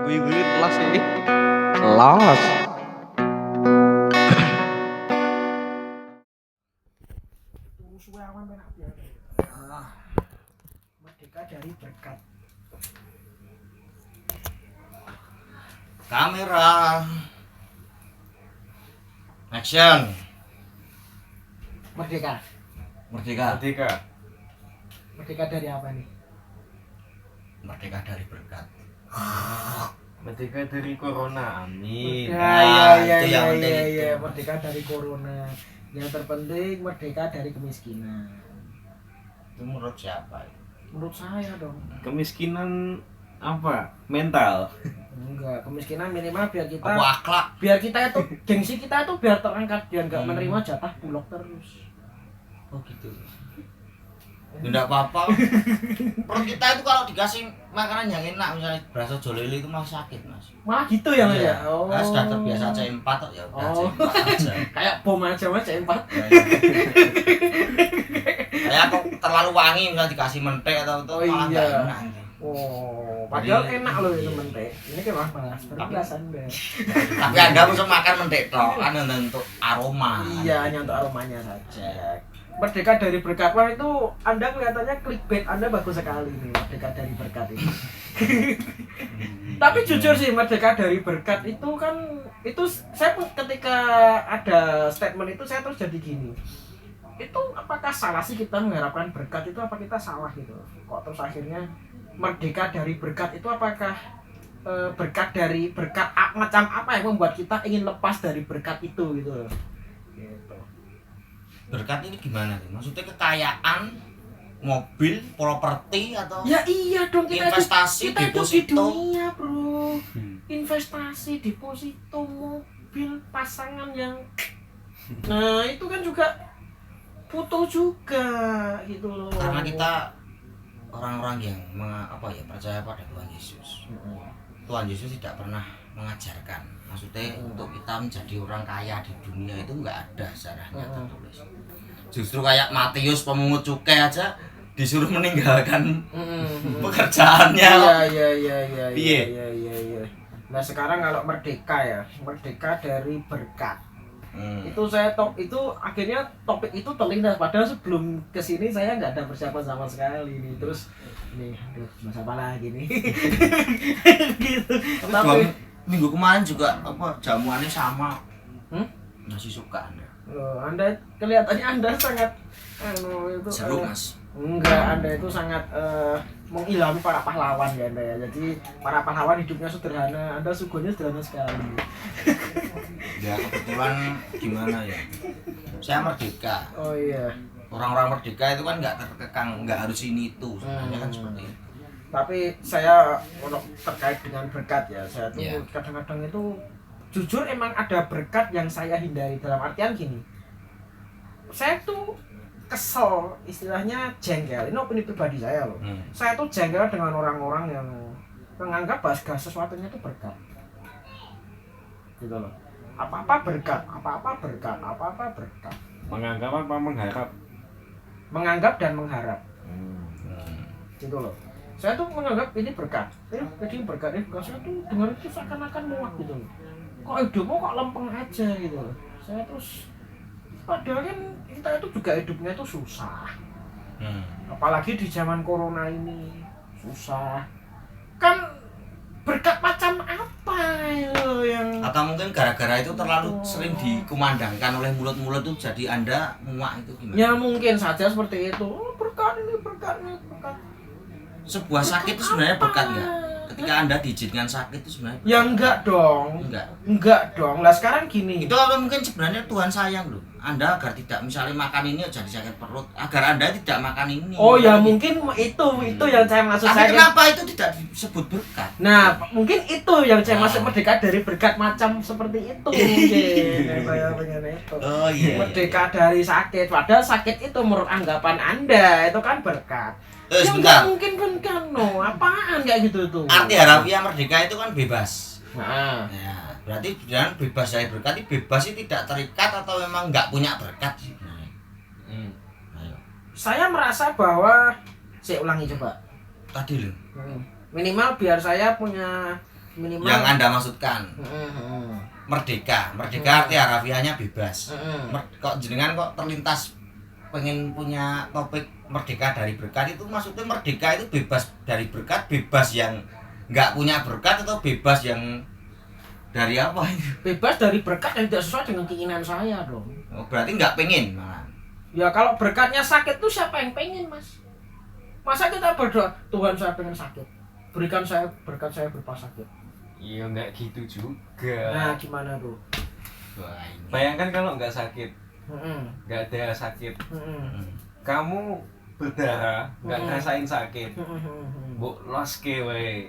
Wih, los ini. Los. Suwe awan penak biar. Merdeka dari berkat. Kamera. Action. Merdeka. Merdeka. Merdeka. Merdeka dari apa nih? Merdeka dari berkat. Merdeka dari corona. Amin. Itu yang penting itu. Merdeka dari corona. Yang terpenting merdeka dari kemiskinan. Itu menurut siapa? Menurut saya dong. Kemiskinan apa? Mental. Enggak, kemiskinan minimal biar kita Apa akhlak? biar kita itu gengsi kita itu biar terangkat, biar nggak menerima jatah bulog terus. Oh gitu. Tidak apa-apa. Perut kita itu kalau dikasih makanan yang enak, misalnya berasa jolili itu malah sakit, Mas. Malah gitu ya, Mas ya. Oh. Nah, sudah terbiasa C4 kok ya udah Oh. C4 aja. Kayak bom aja Mas C4. Kayak kok terlalu wangi misalnya dikasih mentek atau itu Oh, malah iya. nggak enak. Oh, padahal Jadi, enak loh itu iya. mentek. Ini kan Mas, berbelas Anda. Tapi Anda bisa makan mentek tok, kan untuk aroma. Iya, hanya untuk aromanya saja. Merdeka dari berkat, wah itu Anda kelihatannya clickbait Anda bagus sekali nih, merdeka dari berkat ini. Tapi jujur sih, merdeka dari berkat itu kan, itu saya pun ketika ada statement itu saya terus jadi gini. Itu apakah salah sih kita mengharapkan berkat itu, apa kita salah gitu? Kok terus akhirnya merdeka dari berkat itu apakah berkat dari berkat macam apa yang membuat kita ingin lepas dari berkat itu gitu? Gitu. Berkat ini gimana sih? Maksudnya kekayaan, mobil, properti atau Ya iya dong, kita investasi, kita hidup di deposito? dunia bro. Investasi, deposito, mobil, pasangan yang nah itu kan juga butuh juga gitu loh. Karena kita orang-orang yang percaya pada Tuhan Yesus. Tuhan Yesus tidak pernah mengajarkan, maksudnya untuk kita menjadi orang kaya di dunia itu nggak ada sejarahnya tertulis. Justru kayak Matius pemungut cukai aja disuruh meninggalkan pekerjaannya. Iya. Piye? Iya. Nah sekarang kalau merdeka ya, merdeka dari berkat. Itu itu akhirnya topik itu terlintas, padahal sebelum kesini saya nggak ada persiapan sama sekali nih. Terus nih aduh mas apa lagi nih. Gitu. Tapi Minggu kemarin juga jamuannya sama. Masih suka Anda kelihatannya Anda sangat itu seru Mas. enggak, Anda itu sangat mengilhami para pahlawan ya Anda ya. Jadi para pahlawan hidupnya sederhana, Anda suguhnya sederhana sekali. Ya kebetulan gimana ya, saya merdeka. Oh iya. Orang-orang merdeka itu kan nggak terkekang, nggak harus ini itu sebenarnya kan seperti itu. Tapi saya untuk terkait dengan berkat ya, saya tuh Yeah. kadang-kadang itu jujur emang ada berkat yang saya hindari, dalam artian gini. Saya tuh kesel, istilahnya jengkel. Ini opini pribadi saya loh. Saya tuh jengkel dengan orang-orang yang menganggap bahwa segala sesuatunya itu berkat. Gitu loh. Apa-apa berkat, apa-apa berkat, apa-apa berkat. Menganggap apa mengharap? Menganggap dan mengharap. Gitu loh. Saya tuh menganggap ini berkat. Jadi berkat ini saya tuh dengar itu seakan-akan muak gitu loh. Kok hidupmu kok lempeng aja gitu loh. Saya terus padahal kan kita itu juga hidupnya itu susah. Apalagi di zaman corona ini susah. Kan berkat macam apa itu yang Atau mungkin gara-gara itu terlalu sering dikumandangkan oleh mulut-mulut itu jadi Anda muak itu gimana? ya mungkin saja seperti itu. Oh, berkat ini, berkat ini, berkat. Sebuah sakit itu sebenarnya berkat nggak? Ketika Anda diizinkan sakit itu sebenarnya berkat? Ya enggak dong. Enggak dong. Lah sekarang gini. Itu apa mungkin sebenarnya Tuhan sayang loh. Anda agar tidak misalnya makan ini jadi sakit perut, agar Anda tidak makan ini. Oh ya mungkin itu yang saya maksud. Tapi saya. kenapa itu tidak disebut berkat? Nah, mungkin itu yang saya maksud merdeka dari berkat macam seperti itu mungkin. Saya pengen itu. Oh iya. Merdeka dari sakit. Padahal sakit itu menurut anggapan Anda itu kan berkat. Ya Sebentar. nggak mungkin kan no. Apaan kayak gitu tuh. Arti harafiah merdeka itu kan bebas. Nah, Ya, berarti dengan bebas dari berkat itu bebas itu tidak terikat atau memang nggak punya berkat sih? Ayo. saya merasa bahwa saya ulangi coba. Tadi loh. Minimal biar saya punya minimal yang Anda maksudkan. Merdeka arti harafiahnya bebas. Kok jenengan kok terlintas pengen punya topik merdeka dari berkat, itu maksudnya merdeka itu bebas dari berkat, bebas yang nggak punya berkat, atau bebas yang dari apa itu? Bebas dari berkat yang tidak sesuai dengan keinginan saya dong. Oh, berarti nggak pengen malah. Ya kalau berkatnya sakit tuh siapa yang pengen, Mas? Masa kita berdoa, Tuhan saya pengen sakit, berikan saya berkat saya berupa sakit. Iya nggak gitu juga. Nah gimana tuh? Wah, ini. Bayangkan kalau nggak sakit, nggak ada sakit, kamu berdarah nggak ngerasain sakit, bu los kewe,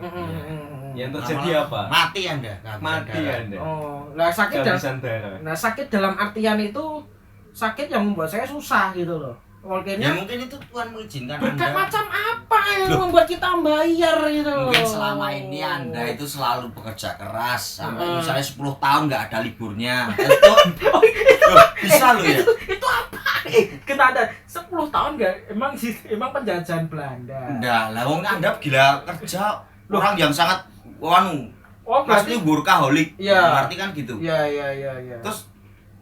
yang terjadi apa? Mati Anda. Mati Anda. Oh, lah sakit Kehabisan darah. Nah sakit dalam artian itu sakit yang membuat saya susah gitu loh. Ya Makanya mungkin itu Tuhan mengizinkan berkat Anda. macam apa yang membuat kita bayar gitu loh. Mungkin selama ini Anda itu selalu bekerja keras sampai misalnya 10 tahun nggak ada liburnya. Itu bisa loh ya. Itu apa? Kita ada 10 tahun nggak? Emang penjajahan Belanda. Enggak, lah wong Anda gila kerja orang yang sangat maksudnya workaholic. Iya. Berarti kan gitu. Iya. Terus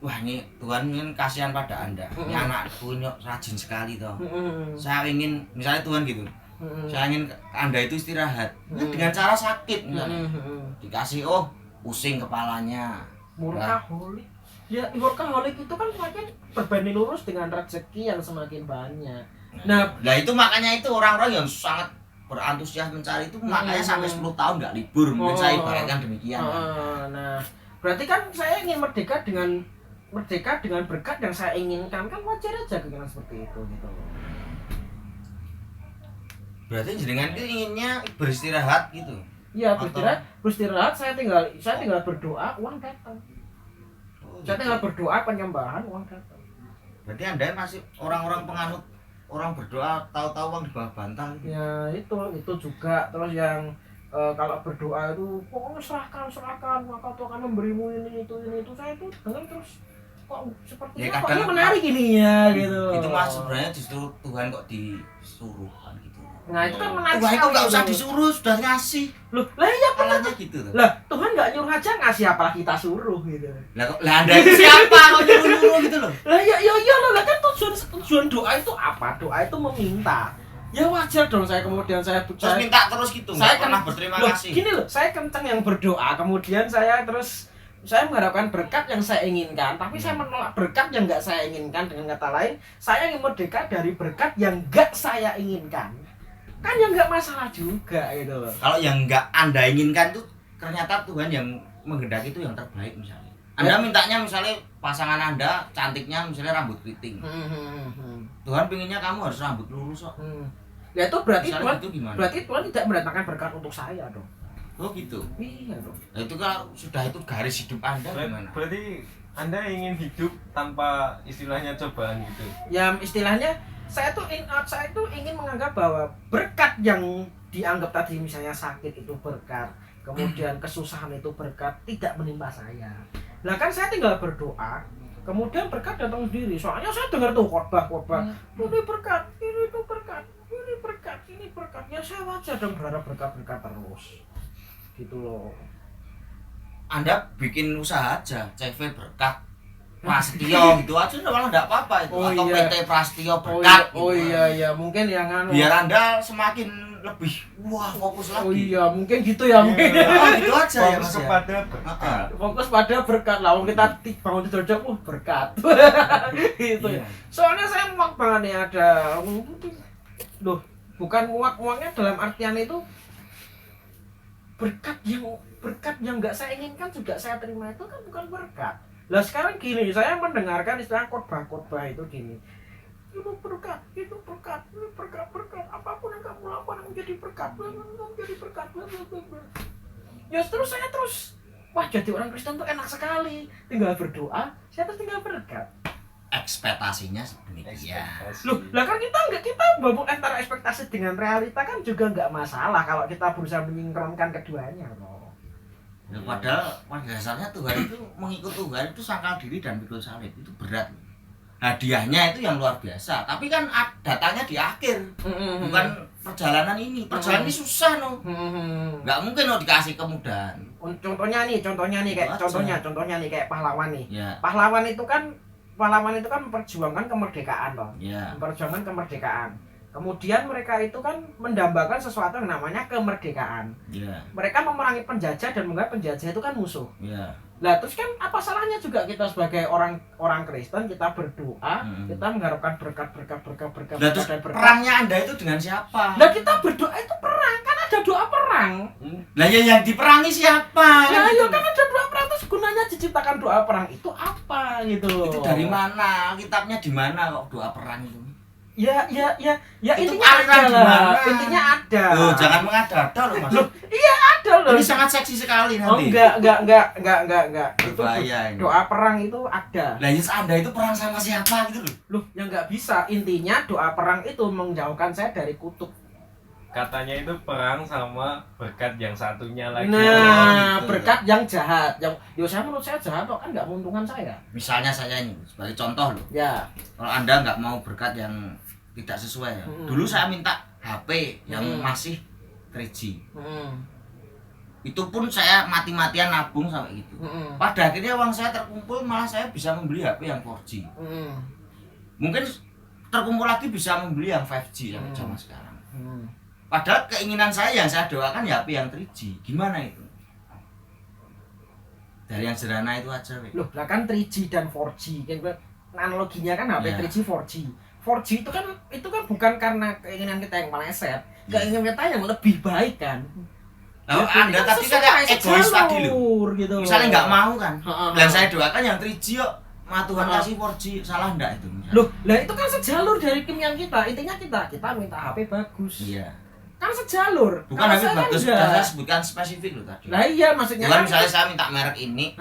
wah ini Tuhan ingin kasihan pada Anda. Ini anakku ini rajin sekali toh. Saya ingin misalnya Tuhan gitu. Saya ingin Anda itu istirahat. Dengan cara sakit misalnya. Dikasih pusing kepalanya. Workaholic. Ya workaholic itu kan semakin berbanding lurus dengan rezeki yang semakin banyak. Nah itu makanya itu orang-orang yang sangat berantusias mencari itu makanya sampai 10 tahun nggak libur. Mungkin saya ibaratkan demikian. Nah berarti kan saya ingin merdeka dengan berkat yang saya inginkan, kan wajar aja keinginan seperti itu gitu. Berarti jenengan itu inginnya beristirahat gitu. Iya, beristirahat saya tinggal berdoa, uang datang. Saya tinggal berdoa penyembahan, uang datang. Berarti Anda masih orang-orang penganut orang berdoa tahu-tahu uang di bawah bantal gitu. Ya itu juga. Terus yang kalau berdoa itu pokoknya serahkan maka Tuhan akan memberimu ini itu saya itu dengar terus kok sepertinya Ya, kok kadang ini menarik ini ya gitu. Itu mas sebenarnya justru Tuhan kok disuruh kan gitu. Nah itu kan menarik Tuhan itu sekali nggak usah gitu. disuruh, sudah ngasih. Loh, lah iya benar. Alanya gitu loh. Lah Tuhan nggak nyuruh aja ngasih, apalagi kita suruh gitu. Lah Anda itu siapa kok nyuruh gitu loh? Lah ya lah kan tujuan doa itu apa? Doa itu meminta. Ya wajar dong kemudian saya Terus minta terus gitu, nggak pernah berterima kasih. Gini loh, saya kenceng yang berdoa, kemudian saya mengharapkan berkat yang saya inginkan, tapi saya menolak berkat yang nggak saya inginkan. Dengan kata lain, saya ingin merdeka dari berkat yang nggak saya inginkan. Kan yang nggak masalah juga gitu loh. Kalau yang nggak Anda inginkan tuh ternyata Tuhan yang menghendaki itu yang terbaik misalnya. Anda mintanya misalnya pasangan Anda cantiknya misalnya rambut keriting. Tuhan pinginnya kamu harus rambut lurus kok. Ya itu berarti misalnya Tuhan itu gimana? berarti Tuhan tidak mendatangkan berkat untuk saya dong. Oh gitu. Iya dong. Nah, itu kalau sudah itu garis hidup Anda gimana? Berarti Anda ingin hidup tanpa istilahnya cobaan gitu. Ya istilahnya saya tuh ingin menganggap bahwa berkat yang dianggap tadi misalnya sakit itu berkat, kemudian kesusahan itu berkat, tidak menimpa saya. Nah kan saya tinggal berdoa, kemudian berkat datang sendiri. Soalnya saya dengar tuh khotbah, ini berkat, ini tuh berkat, ini berkat. Ya saya wajar dong berharap berkat terus. Gitu loh. Anda bikin usaha aja, CV berkat Prasetyo gitu aja malah enggak apa-apa itu. Atau iya. PT Prasetyo berkat. Iya, mungkin yang Biar Anda semakin lebih fokus lagi. Oh iya, mungkin gitu ya. Mungkin. Gitu aja ya Fokus Mas. kepada berkat. Fokus pada berkat lah. Kita bangun tidur aja, berkat. Gitu ya. Iya. Soalnya saya muak banget nih ada. Loh, bukan muaknya dalam artian itu berkat yang nggak saya inginkan juga saya terima, itu kan bukan berkat. Lah sekarang gini, saya mendengarkan istilah khotbah itu gini. Itu berkat, apapun yang kamu lakukan menjadi berkat, Ya terus saya wah jadi orang Kristen tuh enak sekali, tinggal berdoa, saya tinggal berkat. Ekspektasinya demikian. Loh, lah kan kita babuk antara ekspektasi dengan realita kan juga nggak masalah kalau kita berusaha menyinkronkan keduanya loh. Ya, padahal pada dasarnya Tuhan itu mengikut Tuhan itu sangkal diri dan pikul salib itu berat. hadiahnya itu yang luar biasa. Tapi kan datangnya di akhir, bukan perjalanan ini. Perjalanan ini susah no. Nggak mungkin no dikasih kemudahan. Contohnya nih kayak contohnya nih kayak pahlawan nih. Ya. Pahlawan itu kan memperjuangkan kemerdekaan loh. Ya. Memperjuangkan kemerdekaan. Kemudian mereka itu kan mendambakan sesuatu yang namanya kemerdekaan. Ya. Mereka memerangi penjajah dan menganggap penjajah itu kan musuh. Ya. Lah terus kan apa salahnya juga kita sebagai orang Kristen kita berdoa, kita mengharapkan berkat Lah terus dan berkat. perangnya Anda itu dengan siapa? Lah kita berdoa itu perang, kan ada doa perang. Lah ya yang diperangi siapa? Nah, ya kan ada doa perang, terus gunanya diciptakan doa perang itu apa gitu. Itu dari mana? Kitabnya di mana kok doa perang itu? Ya Itu intinya aliran ada di lah. mana? Intinya ada. Oh, jangan mengada-ada loh Mas. Loh, iya ada loh. Ini sangat seksi sekali Oh nanti. enggak. Itu Berbahaya ini. doa perang itu ada. Lah yes, Anda itu perang sama siapa gitu loh? Loh, ya nggak bisa. Intinya doa perang itu menjauhkan saya dari kutub. Katanya itu perang sama berkat yang satunya lagi. Nah, gitu. berkat yang jahat. Yang menurut saya jahat kok kan nggak menguntungkan saya. Misalnya saya ini sebagai contoh loh. Ya. Kalau Anda nggak mau berkat yang tidak sesuai ya. Dulu saya minta HP yang masih 3G. Itu pun saya mati-matian nabung sampai gitu. Pada akhirnya uang saya terkumpul, malah saya bisa membeli HP yang 4G. Mungkin terkumpul lagi bisa membeli yang 5G sampai zaman sekarang. Padahal keinginan saya yang saya doakan ya HP yang 3G. Gimana itu? Dari yang sederhana itu aja. Loh, lah kan 3G dan 4G. Kan analoginya kan HP 3G 4G. 4G itu kan bukan karena keinginan kita yang meleset, keinginan kita yang lebih baik kan. Nah, Anda tadi kan egois tadi loh. Gitu. Misalnya nggak mau kan, dan saya doakan yang 3G yuk, Tuhan kasih 4G, salah enggak itu? Loh, lah itu kan sejalur dari keinginan kita. Intinya kita minta HP bagus. Iya. Kan sejalur. Bukan HP bagus, sudah saya sebutkan spesifik loh tadi. Lah iya maksudnya bukan kan misalnya saya minta merek ini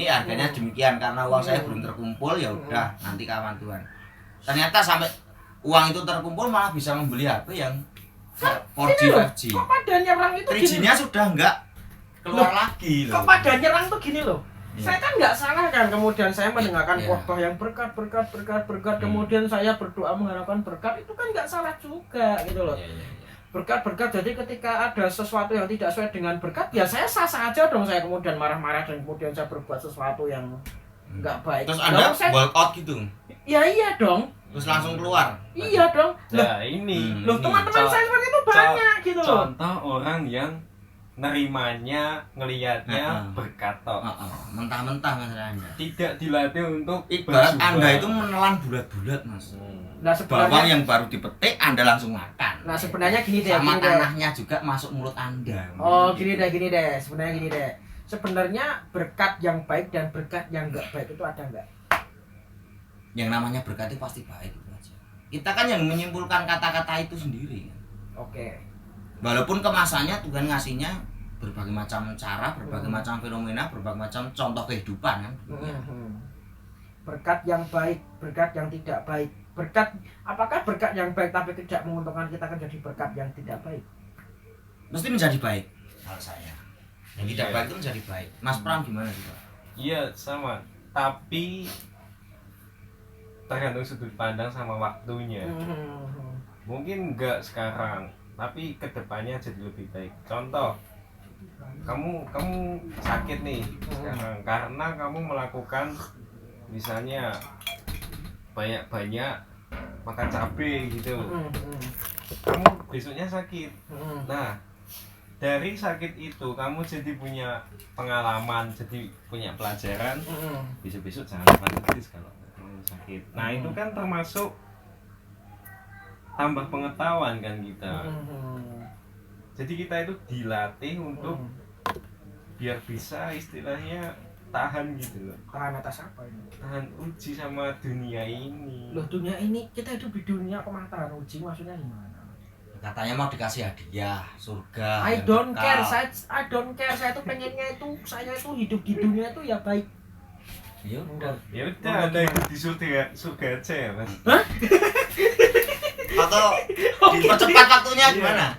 harganya demikian karena uang saya belum terkumpul, ya udah nanti kawan Tuhan. Ternyata sampai uang itu terkumpul malah bisa membeli HP yang 4G 5G. Kok pada nyerang itu 3G-nya sudah enggak keluar lagi loh. Kok pada nyerang tuh gini loh. Iya. Saya kan nggak salah kan, kemudian saya mendengarkan Iya. khotbah yang berkat, kemudian saya berdoa mengharapkan berkat, itu kan nggak salah juga gitu loh. Iya. Berkat, jadi ketika ada sesuatu yang tidak sesuai dengan berkat, ya saya sah-sah aja dong, saya kemudian marah-marah dan kemudian saya berbuat sesuatu yang nggak baik. Terus Anda walk out gitu? Ya iya dong. Terus langsung keluar? Iya dong. Nah ini Loh, teman-teman saya seperti itu banyak gitu loh. Contoh orang yang nerimanya, ngelihatnya berkat tok. Mentah-mentah Mas Anda. Tidak dilatih untuk Ibarat berjuang. Anda itu menelan bulat-bulat Mas. Nah, Bawang sebenarnya yang baru dipetik Anda langsung makan. Nah, sebenarnya gini deh, sama gini deh. tanahnya juga masuk mulut Anda. Oh, gini deh. Sebenarnya berkat yang baik dan berkat yang enggak baik itu ada enggak? Yang namanya berkat itu pasti baik itu aja. Kita kan yang menyimpulkan kata-kata itu sendiri. Oke. Walaupun kemasannya Tuhan ngasihnya berbagai macam cara, berbagai macam fenomena, berbagai macam contoh kehidupan kan. Berkat yang baik, berkat yang tidak baik. Apakah berkat yang baik tapi tidak menguntungkan kita akan jadi berkat yang tidak baik? Mesti menjadi baik kalau saya. Yang tidak Iya. baik itu menjadi baik. Mas Pram gimana sih Pak? Iya sama, tapi tergantung sudut pandang sama waktunya. Mungkin enggak sekarang, tapi kedepannya jadi lebih baik. Contoh, kamu sakit nih sekarang karena kamu melakukan misalnya banyak makan cabai gitu. Kamu besoknya sakit. Nah, dari sakit itu kamu jadi punya pengalaman, jadi punya pelajaran. Besok-besok jangan makan pedes kalau kamu sakit. Nah, itu kan termasuk tambah pengetahuan kan kita. Jadi kita itu dilatih untuk biar bisa istilahnya tahan gitu loh. Tahan atas apa ini? Tahan uji sama dunia ini. Loh, dunia ini kita hidup di dunia kok malah tahan uji, maksudnya gimana? Katanya mau dikasih hadiah surga. I yang don't kekal. care, saya tuh pengennya itu saya itu hidup di dunia itu ya baik. Ya udah. Ya udah, Anda hidup di surga aja ya, Mas. Atau dipercepat waktunya gimana?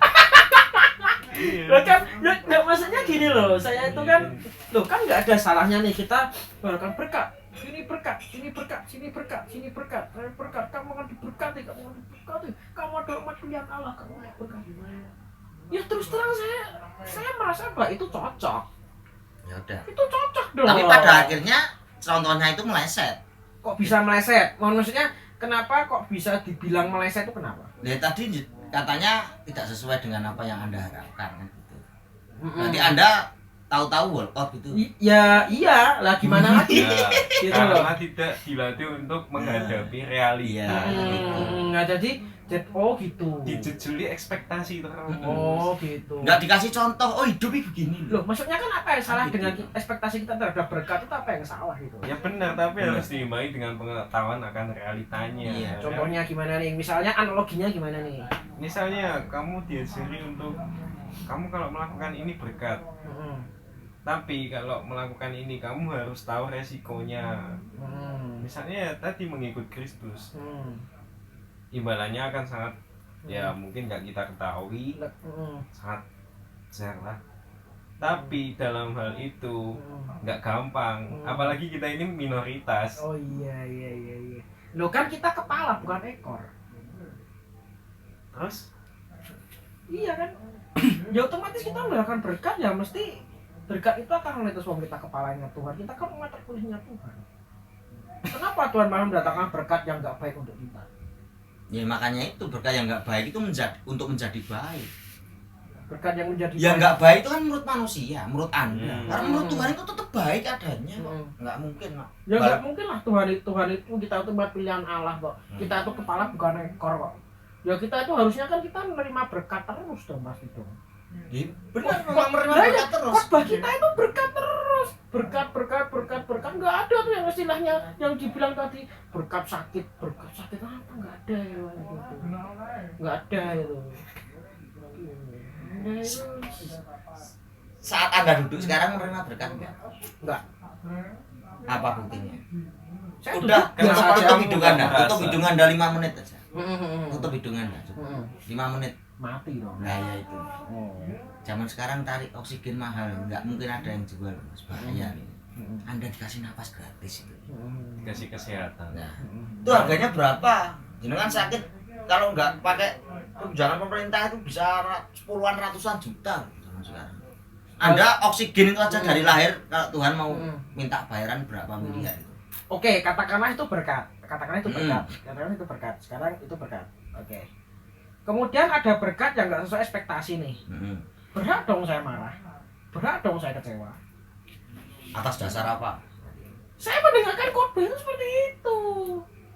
Iya. Loh kan, maksudnya gini loh, saya itu kan, loh kan nggak ada salahnya nih kita melakukan berkat. sini berkat, sini berkat, sini berkat, sini berkat, saya berkat, kamu akan diberkati, kamu akan diberkati, kamu adalah umat pilihan Allah, kamu akan berkati. Ya terus terang saya merasa bahwa itu cocok. Ya udah. Itu cocok dong. Tapi pada akhirnya contohnya itu meleset. Kok bisa meleset? Maksudnya kenapa kok bisa dibilang meleset itu kenapa? Ya tadi katanya tidak sesuai dengan apa yang Anda harapkan kan gitu. Berarti Anda tahu-tahu world out gitu. Ya iya, lah gimana lagi? Ya, Gitu loh. karena tidak dilatih untuk menghadapi realita. Nah jadi oh gitu. Dijejeli ekspektasi terus. Oh gitu. Nggak dikasih contoh, oh hidup ini begini Loh, maksudnya kan apa yang salah Gitu. dengan ekspektasi kita terhadap berkat itu apa yang salah gitu? Ya benar, tapi harus diimbangi dengan pengetahuan akan realitanya. Iya. Ya. Contohnya gimana nih? Misalnya analoginya gimana nih? Misalnya kamu diajari untuk kamu kalau melakukan ini berkat, tapi kalau melakukan ini kamu harus tahu resikonya. Misalnya tadi mengikut Kristus, imbalannya akan sangat ya mungkin nggak kita ketahui, sangat besar lah. Tapi dalam hal itu nggak gampang, apalagi kita ini minoritas. Oh iya. Loh kan kita kepala bukan ekor. Terus Iya kan? Ya otomatis kita melakukan berkat ya mesti berkat itu akan melihat wong kita kepalanya Tuhan. Kita kan umat terpilihnya Tuhan. Kenapa Tuhan malah mendatangkan berkat yang nggak baik untuk kita? Ya makanya itu berkat yang nggak baik itu untuk menjadi baik. Berkat yang menjadi Ya nggak baik itu kan menurut manusia, menurut Anda. Karena menurut Tuhan itu tetap baik adanya kok. Nggak mungkin kok. Ya nggak mungkin lah Tuhan itu kita itu buat pilihan Allah kok. Kita itu kepala bukan ekor kok. Ya kita itu harusnya kan kita menerima berkat terus dong pasti dong. Ya, benar memang menerima Lah, berkat terus. khotbah kita itu berkat terus. Berkat nggak ada tuh yang istilahnya yang dibilang tadi berkat sakit apa nggak ada ya gitu. Nggak ada itu. Nah, itu Saat Anda duduk sekarang menerima berkat enggak? Apa buktinya? saya Udah, duduk biasa aja. tutup hidung Anda, merasa. tutup hidung Anda 5 menit aja. Tutup. Tutup hidung Anda. 5 menit. Mati dong. Nah, ya itu. Oh. Zaman sekarang tarik oksigen mahal, nggak mungkin ada yang jual, Mas. Bahaya nih. Anda dikasih napas gratis itu. dikasih kesehatan. Nah, itu harganya berapa? Jenengan sakit kalau nggak pakai tunjangan pemerintah itu bisa puluhan ratusan juta zaman sekarang. Anda oksigen itu aja dari lahir kalau Tuhan mau minta bayaran berapa miliar itu. Oke, katakanlah itu berkat. Katakanlah itu berkat. Sekarang itu berkat. Oke. Kemudian ada berkat yang nggak sesuai ekspektasi nih. Berhak dong saya marah. Berhak dong saya kecewa. Atas dasar apa? Saya mendengarkan khotbah itu seperti itu.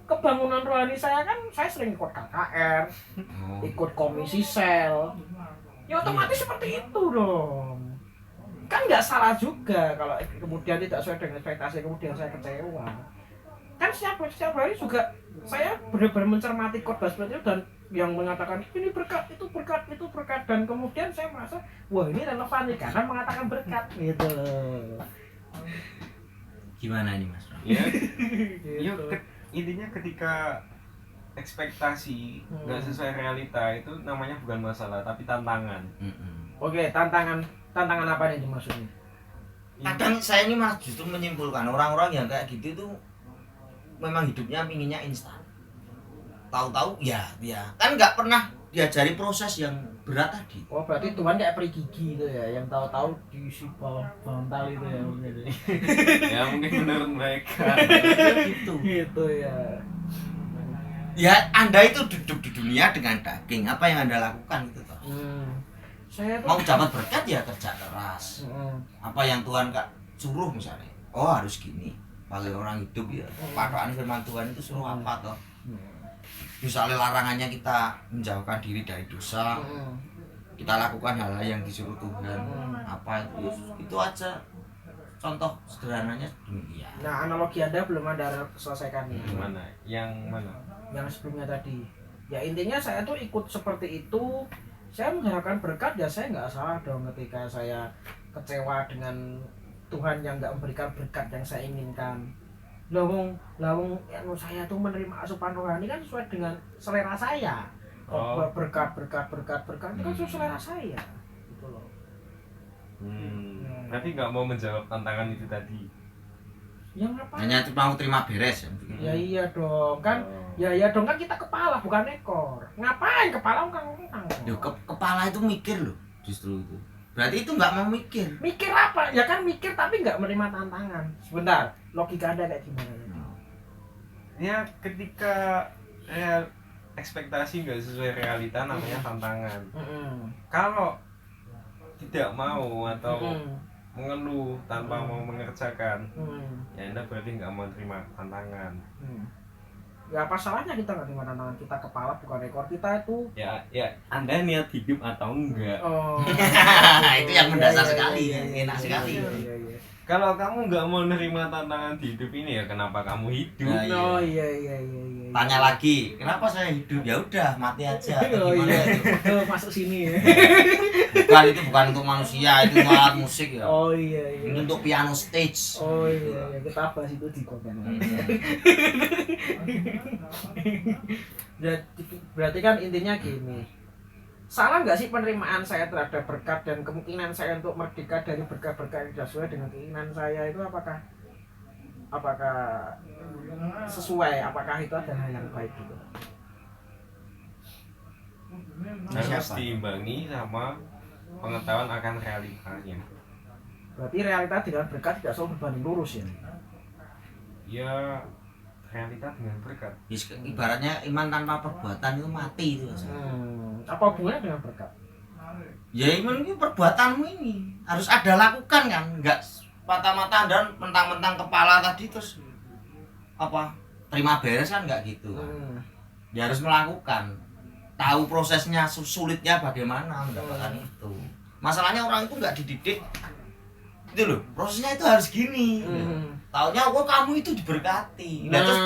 Kebangunan rohani saya kan, saya sering ikut KKR, ikut komisi sel. Ya otomatis seperti itu dong. Kan nggak salah juga kalau kemudian tidak sesuai dengan ekspektasi, kemudian saya kecewa. Kan setiap hari juga saya benar-benar mencermati khotbah seperti itu dan yang mengatakan ini berkat, itu berkat, dan kemudian saya merasa wah ini relevan nih karena mengatakan berkat gitu. Gimana ini Mas? Ya, Gitu. intinya ketika ekspektasi nggak sesuai realita itu namanya bukan masalah tapi tantangan. Oke, tantangan apa nih maksudnya? Kadang saya ini Mas justru menyimpulkan orang-orang yang kayak gitu itu memang hidupnya pinginnya instan. Tahu-tahu ya kan nggak pernah diajari proses yang berat tadi. Oh berarti Tuhan kayak peri gigi itu ya, yang tahu-tahu diisi bantal itu ya mungkin. Ya mungkin menurut mereka. Gitu ya. Ya Anda itu duduk di dunia dengan daging, apa yang Anda lakukan gitu toh. Saya tuh Mau dapat berkat ya kerja keras. Apa yang Tuhan Kak suruh misalnya. Oh harus gini. Bagi orang hidup ya. Patokan firman Tuhan itu suruh apa toh. Misalnya larangannya kita menjauhkan diri dari dosa, kita lakukan hal-hal yang disuruh Tuhan, apa itu aja contoh sederhananya demikian. Nah analogi Anda belum Anda selesaikan nih. Gimana? Yang mana? Yang sebelumnya tadi. Ya intinya saya tuh ikut seperti itu. Saya mengharapkan berkat ya saya nggak salah dong ketika saya kecewa dengan Tuhan yang nggak memberikan berkat yang saya inginkan. Lawung saya tuh menerima asupan rohani kan sesuai dengan selera saya. Berkat itu kan sesuai selera saya. Gitu loh. Berarti nggak mau menjawab tantangan itu tadi. Ya ngapain? Hanya mau terima beres ya. Ya iya dong kan. Ya iya dong kan kita kepala bukan ekor. Ngapain kepala kan? Yo, kepala itu mikir loh, justru itu. Berarti itu nggak mau mikir. Mikir apa? Ya kan mikir tapi nggak menerima tantangan. Sebentar, logika Anda kayak gimana? Ya ketika ekspektasi nggak sesuai realita namanya tantangan. Kalau tidak mau atau mengeluh tanpa mau mengerjakan, ya Anda berarti nggak mau terima tantangan. Ya apa salahnya kita nggak terima tantangan? Kita kepala bukan ekor, kita itu. Ya Anda niat hidup atau enggak? Oh. Itu yang mendasar sekali, enak sekali. Kalau kamu nggak mau nerima tantangan di hidup ini, ya kenapa kamu hidup? Nah, iya. Oh iya. Tanya lagi, kenapa saya hidup? Ya udah, mati aja. Oh Gimana iya. itu? Masuk sini ya. Itu bukan untuk manusia, itu alat musik ya. Oh iya. Ini untuk piano stage. Oh iya, kita bahas itu di konten. Berarti kan intinya gini. Salah nggak sih penerimaan saya terhadap berkat dan kemungkinan saya untuk merdeka dari berkat-berkat yang tidak sesuai dengan keinginan saya itu apakah sesuai? Apakah itu adalah yang baik gitu? Harus diimbangi sama pengetahuan akan realitanya. Berarti realita dengan berkat tidak selalu berbanding lurus ya? Ya realita dengan berkat. Ibaratnya iman tanpa perbuatan itu mati itu. Apa hubungannya dengan berkat? Ya iman itu perbuatanmu ini harus ada lakukan kan, enggak mata-mata dan mentang-mentang kepala tadi terus apa terima beres kan, enggak gitu kan. Dia harus melakukan, tahu prosesnya sulitnya bagaimana mendapatkan itu. Masalahnya orang itu enggak dididik itu loh, prosesnya itu harus gini. Taunya kamu itu diberkati. Nah, terus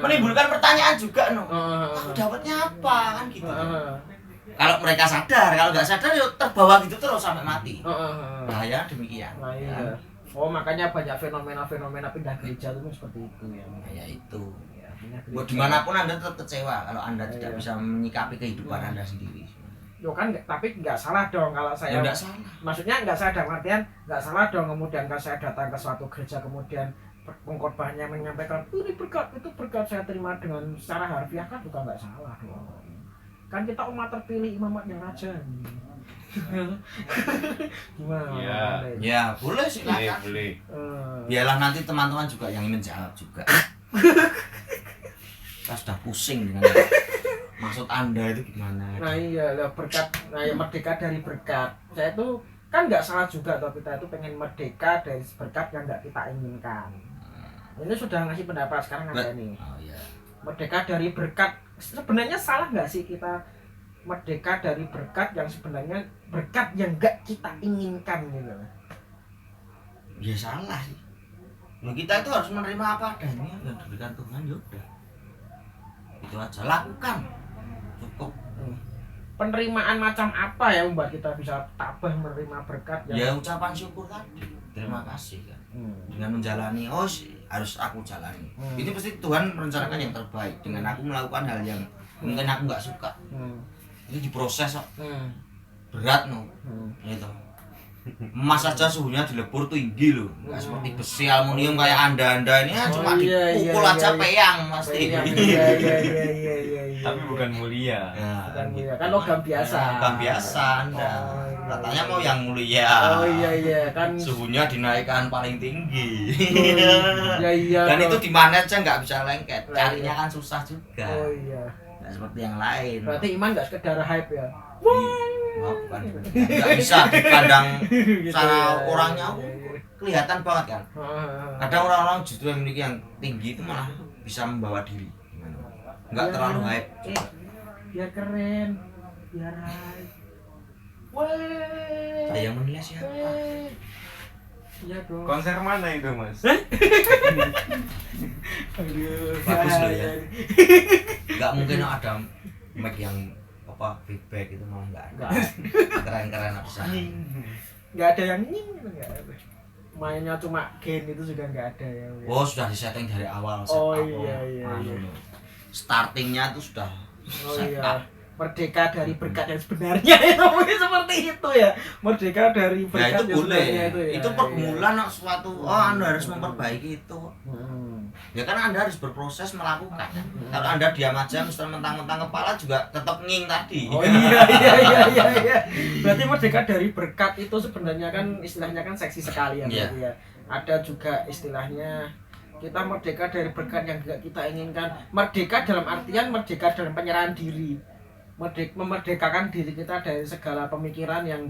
menimbulkan pertanyaan juga aku dapatnya apa kan gitu. Kalau mereka sadar, kalau nggak sadar ya terbawa gitu terus sampai mati. Bahaya demikian. Nah, iya. Oh makanya banyak fenomena-fenomena pindah gereja itu seperti itu ya. Ya itu. Ya, buat dimanapun Anda tetap kecewa kalau Anda tidak bisa menyikapi kehidupan Anda sendiri. Yo kan tapi nggak salah dong kalau saya. Ya, nggak salah. Maksudnya nggak salah dalam artian nggak salah dong kemudian kalau saya datang ke suatu gereja kemudian pengkhotbahnya menyampaikan ini berkat itu berkat saya terima dengan secara harfiah kan juga nggak salah dong. Kan kita umat terpilih imamatnya raja. Gimana? Ya boleh silakan. Boleh. Biarlah nanti teman-teman juga yang menjawab juga. Kita sudah pusing dengan maksud Anda itu gimana? Nah iya lah berkat, nah ya merdeka dari berkat. Saya itu kan nggak salah juga atau kita itu pengen merdeka dari berkat yang nggak kita inginkan. Ini sudah ngasih pendapat sekarang ada nih. Oh, iya. Merdeka dari berkat sebenarnya salah nggak sih kita merdeka dari berkat yang sebenarnya berkat yang nggak kita inginkan gitu? Ya salah sih. Nah, kita itu harus menerima apa adanya yang diberikan Tuhan, ya udah. Itu aja, lakukan. Cukup. Penerimaan macam apa ya membuat kita bisa tabah menerima berkat yang... Ya ucapan syukur tadi. Terima kasih kan. Dengan menjalani harus aku jalani. Ini pasti Tuhan merencanakan yang terbaik dengan aku melakukan hal yang mungkin aku nggak suka. Ini diproses kok. Berat gitu. Emas saja suhunya dilebur tinggi loh, nggak seperti besi aluminium kayak anda ini kan cuma dipukul aja peyang pasti. Iya. Tapi bukan mulia. Bukan mulia, kan logam biasa. Logam biasa Anda. Katanya mau yang mulia. Oh iya kan. Suhunya dinaikkan paling tinggi. Iya. Dan itu di mana aja nggak bisa lengket. Carinya kan susah juga. Oh iya. Nggak seperti yang lain. Berarti iman nggak sekedar hype ya. Bukan. Nggak bisa dipandang secara orangnya kelihatan banget kan. Kadang orang-orang justru yang memiliki yang tinggi itu malah bisa membawa diri. Nggak terlalu hype. Biar keren, biar hype. Weh. Saya menilai siapa? Iya dong. Konser mana itu mas? Aduh. Bagus loh ya. Nggak mungkin ada mic yang apa feedback itu malah nggak ada. Keren-keren bisa. Nggak ada yang nying gitu nggak ada. Mainnya cuma gain itu juga nggak ada ya. Oh sudah disetting dari awal. Oh iya. Startingnya tuh sudah Oh iya. merdeka dari berkat yang sebenarnya itu mungkin seperti itu ya, merdeka dari Ya berkat itu yang boleh. sebenarnya itu ya. Itu pergumulan suatu Anda harus memperbaiki itu. Ya kan Anda harus berproses melakukan. Kalau Anda diam aja mesti mentang-mentang kepala juga tetap nging tadi. Oh iya. Berarti merdeka dari berkat itu sebenarnya kan istilahnya kan seksi sekali ya, Iya. berarti ya. Ada juga istilahnya kita merdeka dari berkat yang tidak kita inginkan. Merdeka dalam artian merdeka dalam penyerahan diri. Memerdekakan diri kita dari segala pemikiran yang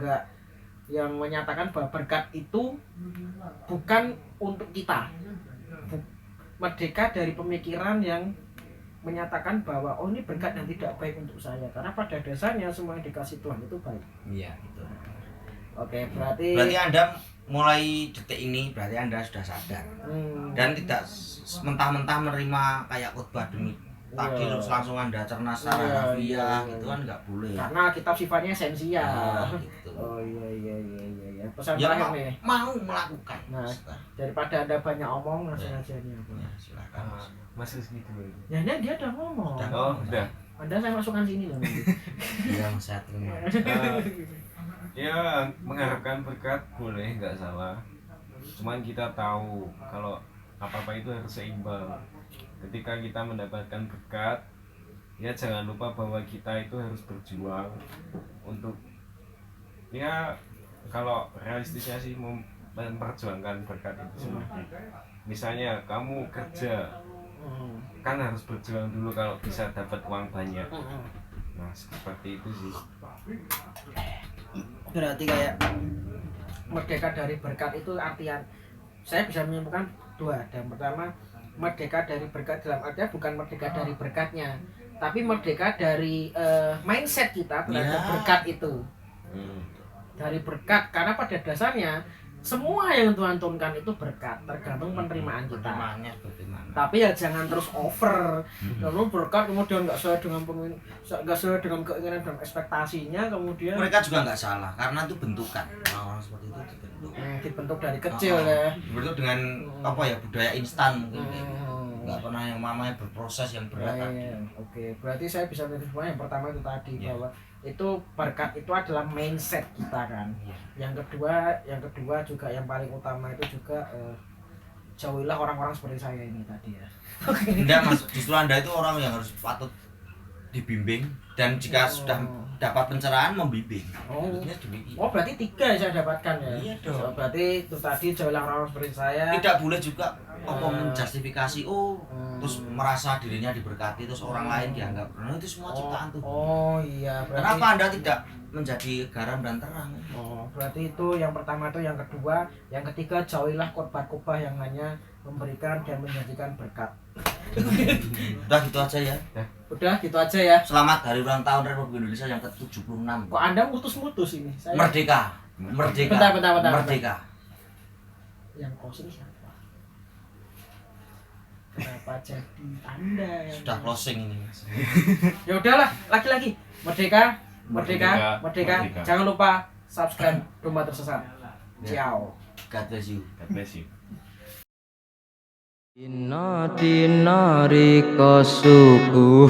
menyatakan bahwa berkat itu bukan untuk kita. Merdeka dari pemikiran yang menyatakan bahwa oh ini berkat yang tidak baik untuk saya, karena pada dasarnya semua yang dikasih Tuhan itu baik. Iya, itu. Oke, berarti Anda mulai detik ini berarti Anda sudah sadar. Dan tidak mentah-mentah menerima kayak khotbah demi tadi terus langsung Anda cerna secara harfiah gitu kan nggak boleh. Karena kitab sifatnya esensial. Gitu. Oh iya. Pesan Ya, terakhir nih. mau melakukan. Nah, daripada Anda banyak omong langsung aja nih apa. Ya, silakan. Masih segitu. Ya ini dia udah ngomong. Oh, udah. Anda saya masukkan sini loh. Yang saya terima. Ya, mengharapkan berkat boleh, nggak salah. Cuman kita tahu kalau apa-apa itu harus seimbang. Ketika kita mendapatkan berkat, ya jangan lupa bahwa kita itu harus berjuang untuk, ya kalau realistisnya sih memperjuangkan berkat itu semua. Misalnya kamu kerja, kan harus berjuang dulu kalau bisa dapat uang banyak. Nah seperti itu sih. Berarti kayak merdeka dari berkat itu artian saya bisa menyimpulkan dua. Yang pertama, merdeka dari berkat dalam artian bukan merdeka dari berkatnya, tapi merdeka dari mindset kita terhadap berkat itu. Dari berkat, karena pada dasarnya semua yang Tuhan turunkan itu berkat, tergantung penerimaan kita. Penerimaannya bagaimana? Tapi ya jangan terus over. Lalu berkat kemudian nggak sesuai dengan keinginan dan ekspektasinya, kemudian Mereka juga nggak salah karena itu bentukan orang-orang seperti itu dibentuk dari kecil ya. Dibentuk dengan apa ya budaya instan mungkin. Nggak pernah yang mamanya berproses yang berat tadi. Oke, berarti saya bisa menyimpulkan yang pertama itu tadi bahwa itu berkat itu adalah mindset kita kan. Yang kedua juga yang paling utama itu juga jauhilah orang-orang seperti saya ini tadi ya. Enggak Mas, justru Anda itu orang yang harus patut dibimbing dan jika sudah dapat pencerahan membimbing. Harusnya demikian. Oh berarti 3 yang saya dapatkan ya. Iya dong. Berarti itu tadi jauhilah orang-orang seperti saya. Tidak boleh juga menjustifikasi terus merasa dirinya diberkati terus orang lain dianggap itu semua ciptaan Tuhan. Oh iya, berarti Kenapa Anda tidak menjadi garam dan terang? Oh, berarti itu yang pertama itu, yang kedua, yang ketiga jauhilah khotbah-khotbah yang hanya memberikan dan menjanjikan berkat. Udah gitu aja ya. Udah gitu aja ya. Selamat Hari Ulang Tahun Republik Indonesia yang ke-76. Kok Anda mutus-mutus ini? Saya... Merdeka. Bentar. Merdeka. Yang closing siapa? Kenapa jadi Anda yang Sudah closing ini. Ya udahlah, lagi-lagi. Merdeka. Jangan lupa subscribe Domba Tersesat. Ciao. God bless you. God bless you. Dina dina rika suku